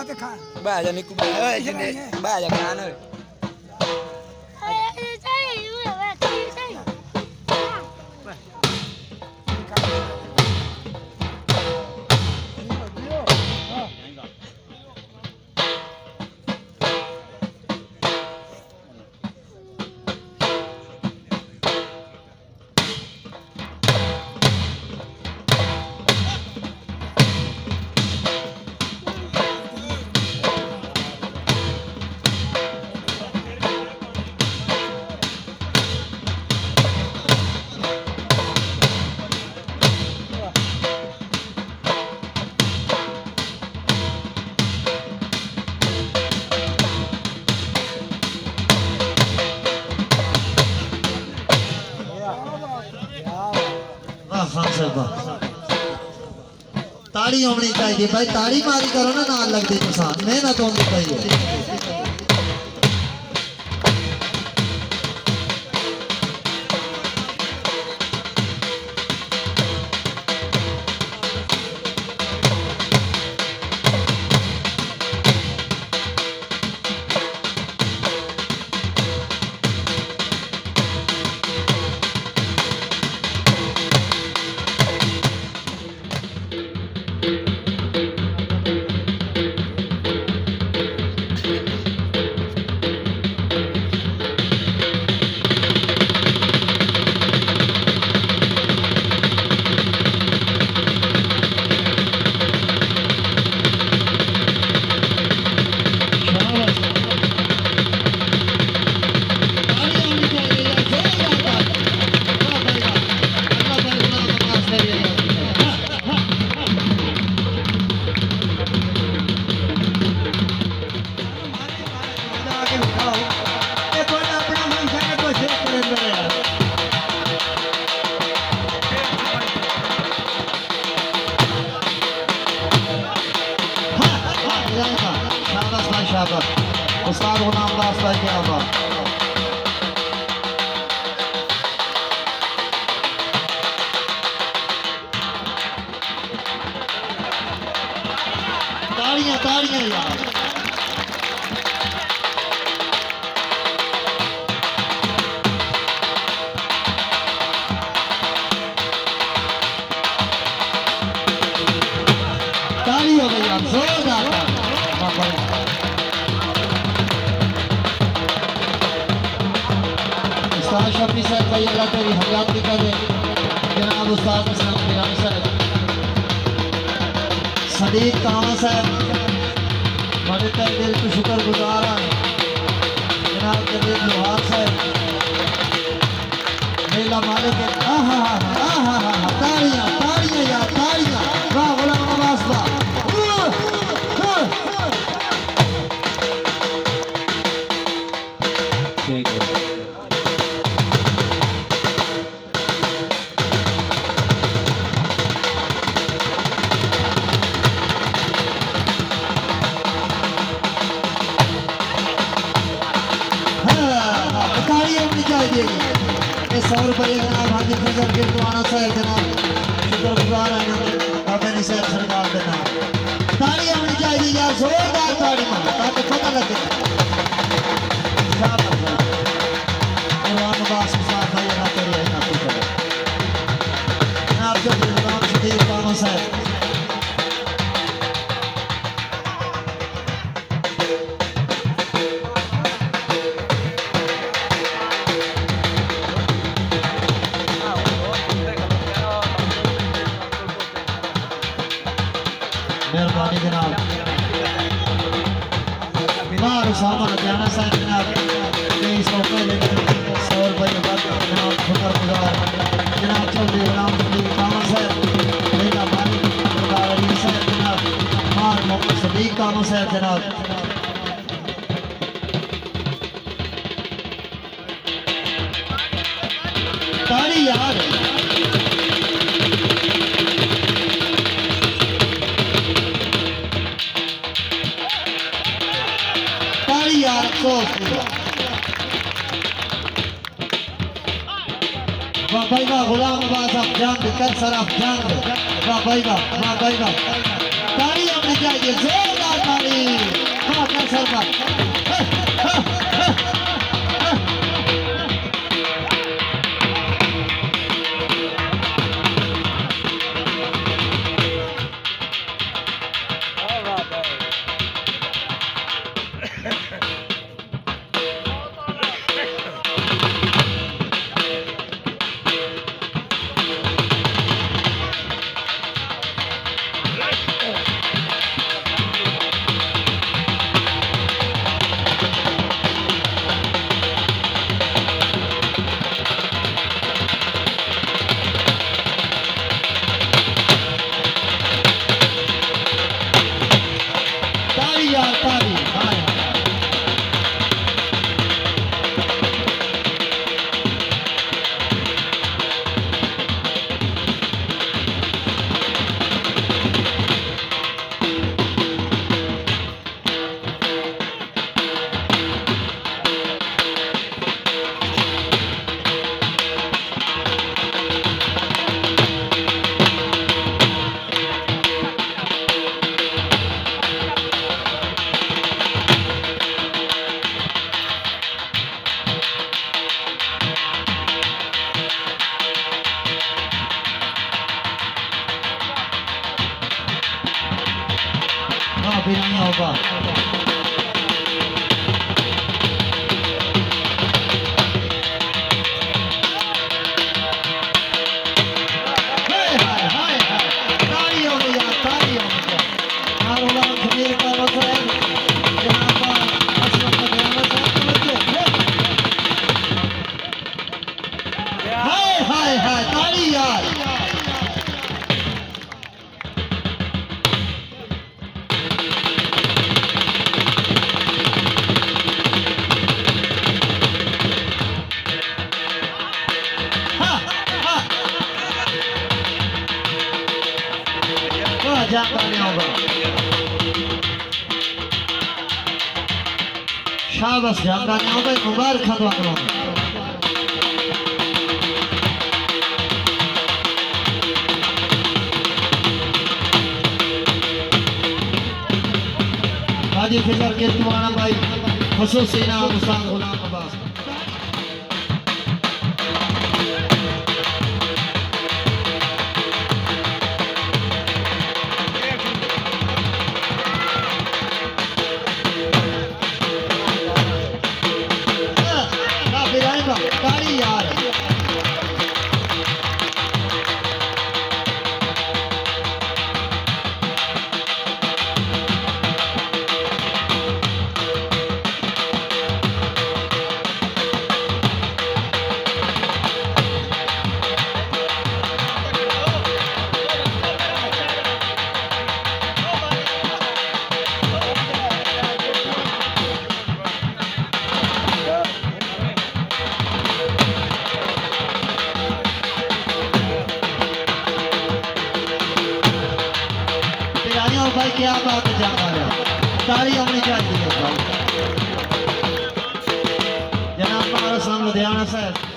बात खा बाजा निकू ओए जिने बाजा खान ओए ताड़ी होनी चाहिए भाई, ताड़ी मारी करो ना, नाल लगती तुसा मेहनत होनी चाहिए। उस्ताद गुलाम दास भाई क्या बात। ताड़ियां ताड़ियां यार, ताड़ी हो गई यार, जोरदार उस्ताद शफी साहब भाई अल्लाह तेरी हयात की करे। जनाब उस्ताद इस्लाम साहब, सदीक कामा साहब बड़े तय दिल को शुक्रगुजार हैं। जनाब जदीद लोहार साहब, मेला मालिक, ताड़ियां ताड़ियां यार ताड़ियां, वाह गुलाम अब्बास वाह। ये 100 रुपये जनाब हाजी फजल के दुआना साहब जनाब शुक्रगुजार हैं बाबा साहब सरकार के नाम। ताड़ी होनी चाहिए यार, जोरदार ताड़ी मारो ताकि पता लगे। अब्बास साहब भाई ना करिए ना कुछ जनाब जब गुलाम शफीक कामा साहब, मेहरबानी जनाब। बाहर सामान जाना साहब जनाब 23 पहले 100 रुपये जनाब शुक्रगुजार जनाब चौधरी गुलाम कामा साहब, मेला मालिक साहब जनाब, मार मोहम्मद सदीक कामा साहब जनाब। ताड़ी यार, यार वाह भाई वाह, गुलाम अब्बास आप जंग कर सर आप जंग, वाह भाई वाह, वाह भाई वाह। ताली होनी चाहिए, जोरदार ताली। हाँ क्या सरकार, ताली यार ताली। हाँ यार हाँ बिना नहीं होगा। हाय हाय हाय हाय, ताली हो गई यार, ताली हो गई। नारोला जमीर का वसर जनाब का अशरफ का ध्यान से हाय हाय हाय, ताली यार। जाता नहीं होगा। शाबाश, जाता नहीं होगा। मुबारक हो आपको। हाजी फिजर के तुम्हारा भाई खसूसी नाम उस्ताद गुलाम अब्बास। ताली यार। भाई क्या बात है, जाना ताली होनी चाहिए। जनाब हमारा सामने लुधियाना से